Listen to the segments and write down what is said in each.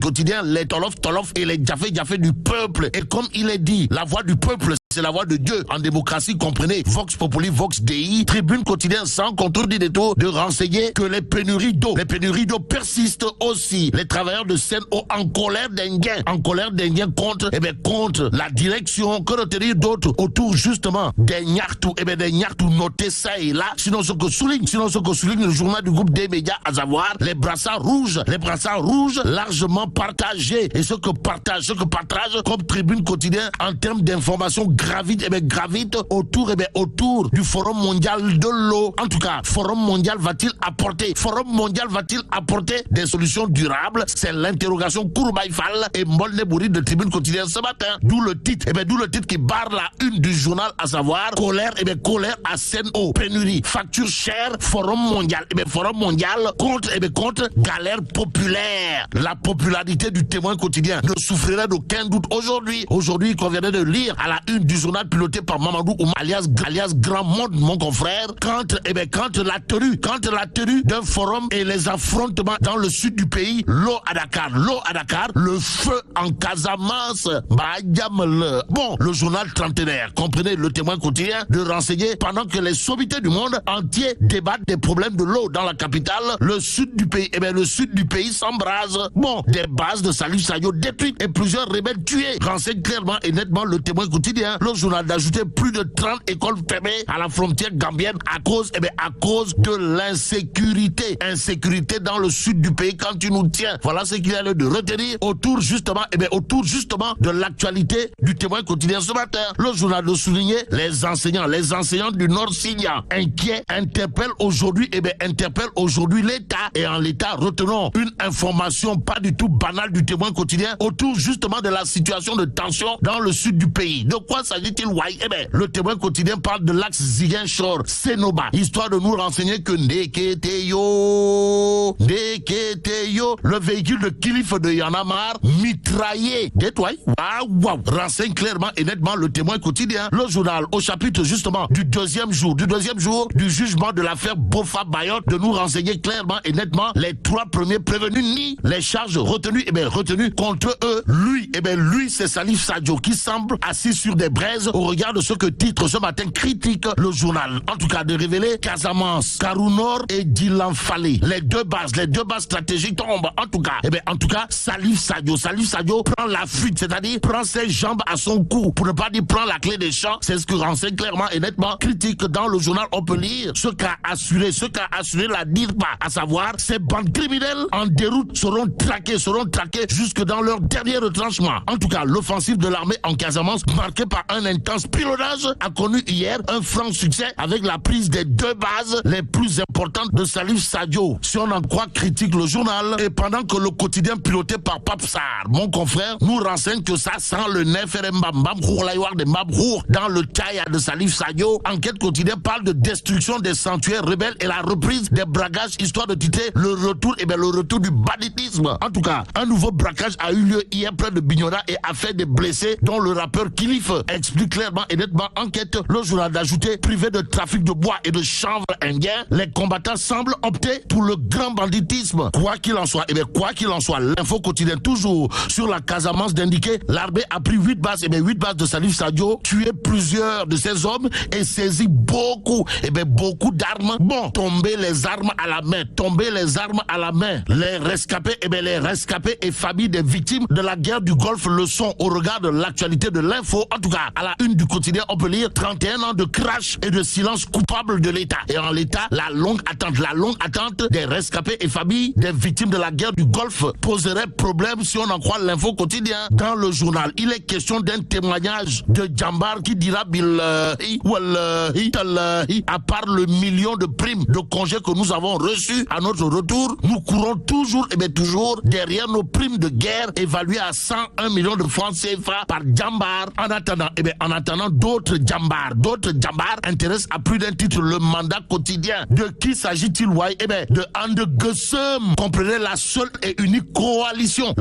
quotidien, les Tolof et les Djafé du peuple. Et comme il est dit, la voix du peuple, c'est la voix de Dieu. En démocratie, comprenez, Vox Populi, Vox Dei, Tribune quotidien sans contredit des taux de renseigner que les pénuries d'eau persistent aussi. Les travailleurs de Sen'Eau en colère contre, contre la direction, que retenir d'autres autour justement des Nyartou, des Nyartou notés ça et là. Sinon ce que souligne le journal du groupe des médias, à savoir les brassards rouges largement partagés. Et ce que partage comme Tribune quotidien en termes d'information gravite autour du Forum mondial de l'eau. En tout cas, Forum mondial va-t-il apporter des solutions durables? C'est l'interrogation Kourbaïfal et Molnebouri de Tribune quotidien ce matin. D'où le titre qui barre la une du journal, à savoir colère à Sen'Eau, pénurie, facture chère, Forum mondial contre galère populaire. La popularité du Témoin quotidien ne souffrirait d'aucun doute aujourd'hui. Il conviendrait de lire à la une du journal piloté par Mamadou Ouma, alias Grand Monde, mon confrère, quand la tenue d'un forum et les affrontements dans le sud du pays, l'eau à Dakar, le feu en Casamance, bon, le journal trentenaire, comprenez, le Témoin quotidien, de renseigner pendant que les sommités du monde entier débattent des problèmes de l'eau dans la capitale, le sud du pays s'embrase. Bon, des bases de Salif Sadio détruites et plusieurs rebelles tués. Renseigne clairement et nettement le Témoin quotidien. Le journal d'ajouter plus de 30 écoles fermées à la frontière gambienne à cause de l'insécurité. Insécurité dans le sud du pays quand tu nous tiens. Voilà ce qu'il y a lieu de retenir autour justement de l'actualité du Témoin quotidien ce matin. Le journal de souligner les enseignants du Nord Signan inquiets interpellent aujourd'hui l'État. Et en l'État, retenons une information pas du tout banale du Témoin quotidien autour justement de la situation de tension dans le sud du pays. De quoi s'agit-il? Le Témoin quotidien parle de l'axe Ziguinchor-Sénoba, histoire de nous renseigner que Ndeketeyo, le véhicule de Kilif de Yanamar, mitraillé, détoile. Waouh. Renseigne clairement et nettement le Témoin quotidien. Le journal au chapitre justement du deuxième jour du jugement de l'affaire Bofa Bayotte, de nous renseigner clairement et nettement les 3 premiers prévenus ni les charges retenues contre eux. Lui c'est Salif Sadio qui semble assis sur des braises au regard de ce que titre ce matin critique le journal. En tout cas, de révéler Casamance, Karounor et Dilan Fallé. Les deux bases stratégiques tombent. En tout cas, Salif Sadio prend la fuite, c'est-à-dire prend ses jambes à son cou, pour ne pas dire prend la clé des champs. C'est ce que renseigne clairement et nettement critique dans le journal. On peut lire ce qu'a assuré la DIRPA, à savoir ces bandes criminelles en déroute seront traquées jusque dans leur dernier retranchement. En tout cas, l'offensive de l'armée en Casamance, marquée par un intense pilonnage, a connu hier un franc succès avec la prise des 2 bases les plus importantes de Salif Sadio. Si on en croit critique le journal, et pendant que le quotidien piloté par Papsar, mon confrère, nous renseigne que ça sent le nef dans le Tchaya de Salif Sadio. Enquête quotidien parle de destruction des sanctuaires rebelles et la reprise des bragages, histoire de titrer le retour du banditisme. En tout cas, un nouveau braquage a eu lieu hier près de Bignona et a fait des blessés, dont le rappeur Kilif. Explique clairement et nettement enquête le journal d'ajouter, privé de trafic de bois et de chanvre indien, les combattants semblent opter pour le grand banditisme. Quoi qu'il en soit, l'info quotidien toujours sur la Casamance d'indiquer l'armée a pris 8 bases de Salif Sadio, tué plusieurs de ses hommes et saisi beaucoup d'armes. Bon, tomber les armes à la main. Les rescapés et familles des victimes de la guerre du Golfe le sont au regard de l'actualité de l'info. En tout cas, à la une du quotidien, on peut lire 31 ans de crash et de silence coupable de l'État. Et en l'État, la longue attente des rescapés et familles des victimes de la guerre du Golfe poserait problème si on en croit l'info quotidien. Dans le journal, il est question d'un témoignage de Djambar qui dira à part le million de primes de congés que nous avons reçus à notre retour, nous courons toujours derrière nos primes de guerre évaluées à 101 millions de francs CFA par Djambar. En attendant, en attendant d'autres djambars intéressent à plus d'un titre le mandat quotidien. De qui s'agit-il, ouais? De Ande Gueusseum. Comprenez, la seule et unique coalition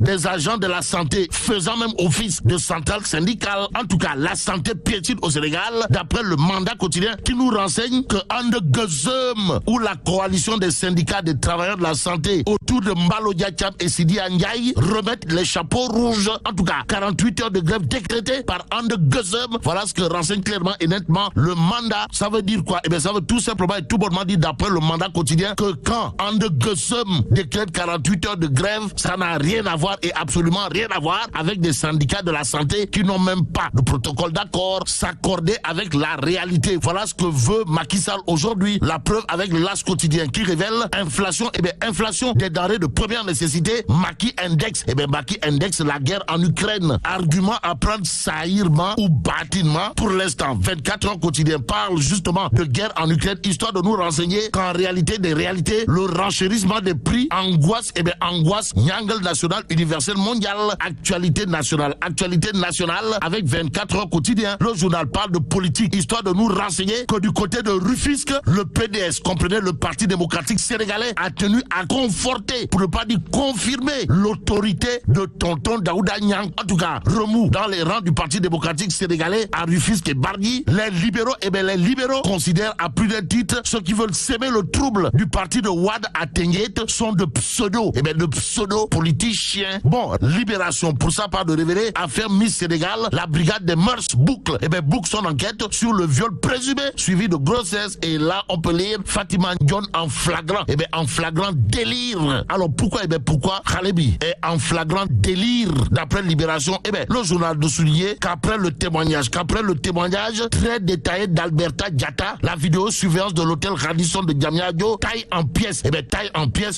des agents de la santé faisant même office de centrale syndicale. En tout cas, la santé piétine au Sénégal, d'après le mandat quotidien qui nous renseigne que Ande Gueusseum, ou la coalition des syndicats des travailleurs de la santé autour de Mbalo Diacham et Sidi Ndiaye, remettent les chapeaux rouges. En tout cas, 48 heures de grève décrétées par Ande Gueusseum. Voilà ce que renseigne clairement et nettement le mandat. Ça veut dire quoi? Ça veut tout simplement et tout bonnement dire, d'après le mandat quotidien, que quand Ande Gueusseum décrète 48 heures de grève, ça n'a rien à voir et absolument rien à voir avec des syndicats de la santé qui n'ont même pas de protocole d'accord, s'accorder avec la réalité. Voilà ce que veut Macky Sall aujourd'hui. La preuve avec l'As quotidien qui révèle inflation, inflation des denrées de première nécessité. Macky index, Macky index la guerre en Ukraine. Argument à prendre saillement ou bâtiment. Pour l'instant, 24 heures quotidien parle justement de guerre en Ukraine, histoire de nous renseigner qu'en réalité des réalités, le renchérissement des prix angoisse, angoisse, Nyangle national, universel, mondial, actualité nationale avec 24 heures quotidien. Le journal parle de politique, histoire de nous renseigner que du côté de Rufisque, le PDS, comprenez, le Parti démocratique sénégalais, a tenu à conforter, pour ne pas dire confirmer, l'autorité de tonton Daouda Niang. En tout cas, remous dans les rangs du Parti démocratique sénégalais à Rufisque et Bargny. Les libéraux considèrent à plus d'un titre ceux qui veulent s'aimer le trouble du parti de Wade à Tenguet sont de pseudo politiciens. Bon, Libération, pour sa part de révéler, affaire Miss Sénégal, la brigade des mœurs boucle son enquête sur le viol présumé suivi de grossesse. Et là, on peut lire Fatima Ndione en flagrant, en flagrant délire. Alors pourquoi Khalebi est en flagrant délire d'après Libération? Le journal de souligner qu'après le témoignage très détaillé d'Alberta Diatta, la vidéo surveillance de l'hôtel Radisson de Diamniadio taille en pièces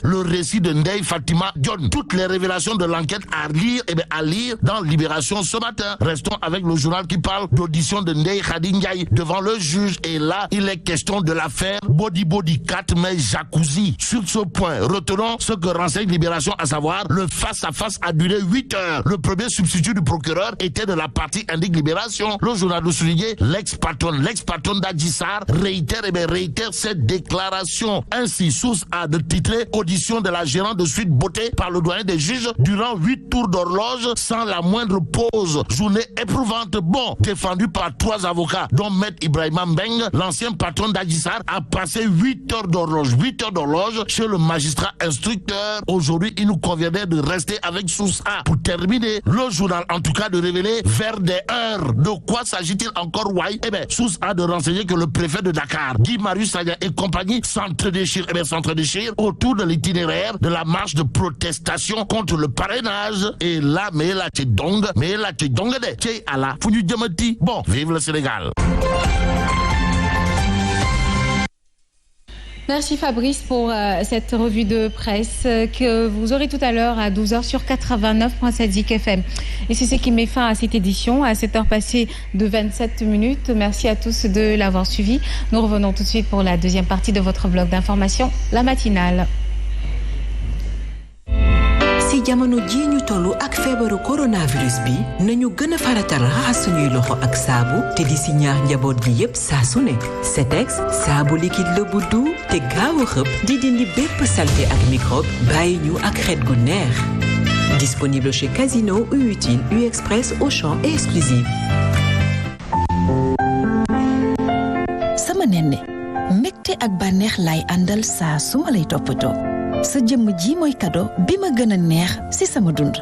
le récit de Ndeye Fatima Ndione. Toutes les révélations de l'enquête à lire dans Libération ce matin. Restons avec le journal qui parle d'audition de Ndeye Khady Ndiaye devant le juge. Et là, il est question de l'affaire Body 4 mai Jacuzzi. Sur ce point, retenons ce que renseigne Libération, à savoir le face-à-face a duré 8 heures. Le premier substitut du procureur était de la partie, indique Libération. Le journal de souligner l'ex-patronne d'Adji Sarr réitère cette déclaration. Ainsi, source A de titrer audition de la gérante de Suite Beauté par le doyen des juges durant 8 tours d'horloge sans la moindre pause. Journée éprouvante. Bon, défendu par 3 avocats, dont Maître Ibrahima Mbeng, l'ancien patron d'Adji Sarr, a passé 8 heures d'horloge chez le magistrat instructeur. Aujourd'hui, il nous conviendrait de rester avec source A. Pour terminer, le journal, en tout cas, de révéler vers des heures. De quoi s'agit-il encore, Wai? Source A de renseigner que le préfet de Dakar, Guy Marius Sagna et compagnie, s'entredéchirent autour de l'itinéraire de la marche de protestation contre le parrainage. Et là, mais là, t'es donc de, t'es à la Founou Diamati. Bon, vive le Sénégal. Merci Fabrice pour cette revue de presse que vous aurez tout à l'heure à 12h sur 89.7 Zik FM. Et c'est ce qui met fin à cette édition, à 7 heures passées de 27 minutes. Merci à tous de l'avoir suivi. Nous revenons tout de suite pour la deuxième partie de votre bloc d'information, la matinale. si jamono ji ñu tollu ak feebaru coronavirus bi nañu gëna faratal raxas suñuy loxo ak saabu te di si ñaax njaboot gi yépp saa su ne Setex saabu liquide la bu du te gaaw a xëpp di dindi bépp saleté ak microbe bàyyi ñu ak xet gu neex disponible chez Casino, U-Utile, U-Express, Auchan et Exclusive. sama nenne mbégte ak bànneex lay àndal saa su ma lay toppatoo sa jëmm ji mooy cadeau bi ma gën a neex ci sama dund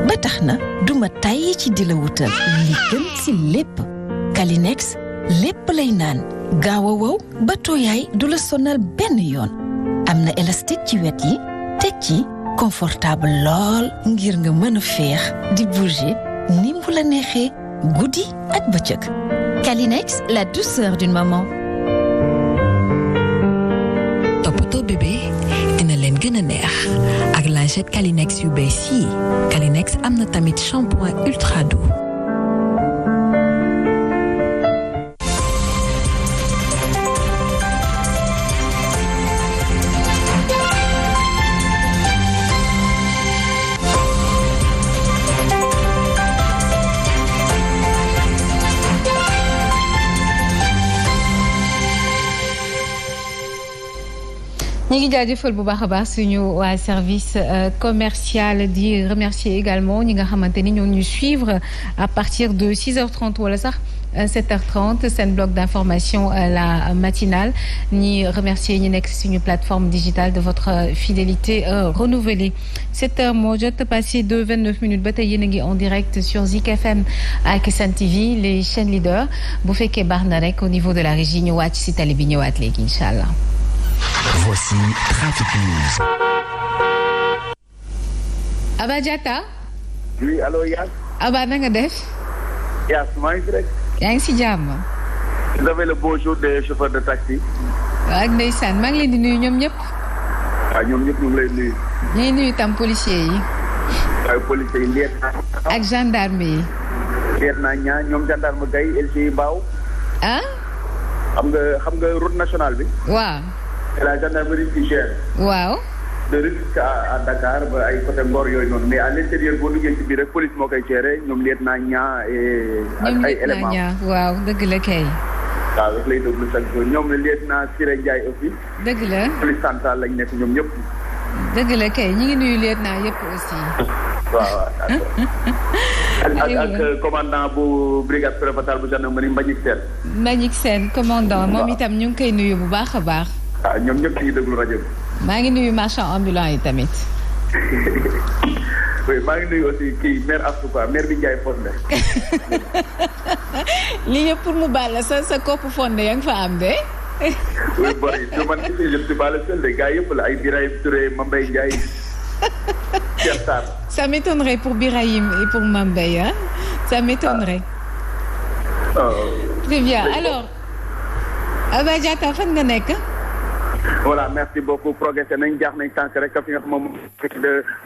ba tax na duma tàyyi ci di la wutal li gën ci lépp Kleenex lépp lay naan gaaw a wow ba tooyaay du la sonal benn yoon am na élastique ci wet yi teg ci confortable lool ngir nga mën a féex di bouger ni mu la neexee guddi ak bëccëg Kleenex, la douceur d'une maman. Toppatoo bébé dina leen gën a neex ak lingette Kleenex yu bees yi Kleenex am na tamit shampoing ultra doux. ñu ngi jaajëfal bu baax a baax suñu waa service commercial di remercier également ñi nga xamante ni ñoo ñuy suivre à partir de 6h30 wala sax 7h30 seen bloc d'information la matinale ñi remercier ñi nekk suñu plateforme digitale de votre fidélité renouvelée 7h moo jot passé de 29 minutes ba tey yéen a ngi en direct sur Zik FM ak Sen TV les chaînes leaders bu fekkee baax na rek au niveau de la régie ñu wàcc si tali bi ñëwaat léegi incha allah. Voici Trafic News. Aba Diatta. oui allo Yaas. Aba na nga def. Yaas maa ngi fi rek. yaa ngi si jàmm. vous avez le bonjour des chauffeurs de taxi. waaw ak ndeysaan maa ngi leen di nuyu ñoom ñëpp. waaw ñoom ñëpp ñu ngi lay nuyu. ñu ngi nuyu tam policiers yi. waaye policiers yi liet na. ak gendarme yi. liet naa ñaa ñoom gendarme Gaye LCI Mbao. ah. xam nga route nationale bi. waaw. c'est la gendarmerie qui gère. waaw. de Rufisque à Dakar ba ay côté Ngor yooyu noonu mais à l'intérieur boo duggee ci biir rek police moo koy gérer ñoom liet naa ñaa ak ay éléments waaw dëgg la kay. waaw rek lay déglu chaque jour ñoom liet naa Siré Ndiaye aussi. dëgg la. police centrale lañ nekk ñoom ñëpp. dëgg la kay ñi ngi nuyu liet naa yëpp aussi. waaw ak commandant bu brigade prévôtale bu gendarmerie Mbagnick Sène. Mbagnick Sène commandant moom itam ñu ngi koy nuyu bu baax a baax. waaw ñoom ñëpp ñu déglu rajo bi. maa ngi nuyu marchand ambulant yi tamit. oui maa ngi nuyu aussi kii maire Asuka maire bi Ndiaye Fonde. lii yëpp pour mu baal la sa kopp Fonde yaa ngi fa am de. oui bari du man je ne suis pas le seul de gars yëpp la ay Birahim Touré Mambay Ndiaye. Cheikh Sarr. ça m'étonnerait pour Birahim et pour Mambay hein ça m'étonnerait. très bien alors. Aba Diatta fan nga nekk. voilà merci beaucoup progressé nañ jaax nañ tànk rek fi nga xam moom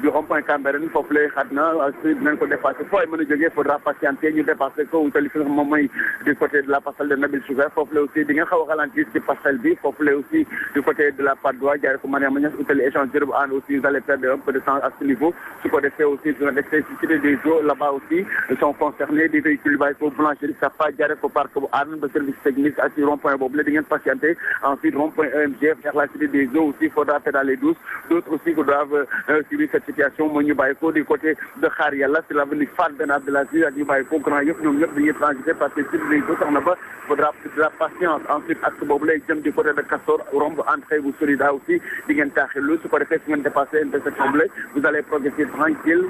du rond-point Cambérène foofu lay xat na dinañ ko dépassé fooy mën a jógee faudra patienter ñu dépassé ko wutali fi nga xam moom mooy du côté de la passerelle de Nabil Choucair foofu la aussi di nga xaw a ralentir ci passerelle bi foofu la aussi du côté de la Patte d'Oie jaaree ko Mariama Niass utali échangeur bu ànd aussi vous allez perdre un peu de temps à ce niveau su ko defee aussi dina def cité des eaux là-bas aussi sont concernés des véhicules bàyyi ko boulangerie Sapa jaaree ko parc bu ànd ba service technique ak ci rond-point boobu la di ngeen patienter ensuite rond-point EMG vers la cité des eaux aussi faudra pédaler douce d'autres aussi qui doivent subir cette situation mooy ñu bàyyi ko du côté de Xaar Yàlla c'est l'avenue Fall Ben Abdelaziz ak ñu bàyyi ko Grand Yoff ñoom ñëpp dañuy transiter parce que cité des eaux tax na ba faudra de la patience ensuite ak boobu lay jëm du côté de Castor romb entrée bu Solida aussi di ngeen taaxirlu su ko defee su ngeen dépasser intersection bi vous allez progresser tranquille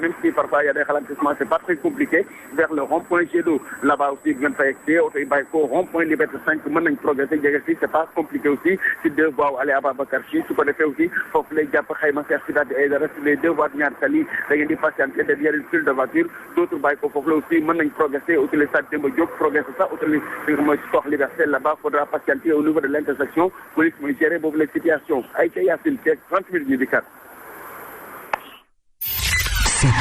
même si parfois il y a des ralentissements c'est pas très compliqué vers le rond-point Jet d'eau là-bas aussi bu ngeen fa yegsee oto yi bàyyi ko rond-point Liberté 5 mën nañ progresser jege si c'est pas compliqué aussi si deux voies aller Ababacar Sy su ko defee aussi foofu lay jàpp xayma Cheikh Sidaat Aïdara sur les deux voies ñaar tali da ngeen di patienter derrière une file de voiture d'autres bàyyi ko foofu la aussi mën nañ progresser utili stade Demba Diop progresser ça utili fi nga mooy Sox Liberté là-bas faudra patienter au niveau de l'intersection police mooy gérer boobu la situation ay ca Yacine Seck 30 minutes ñu di kat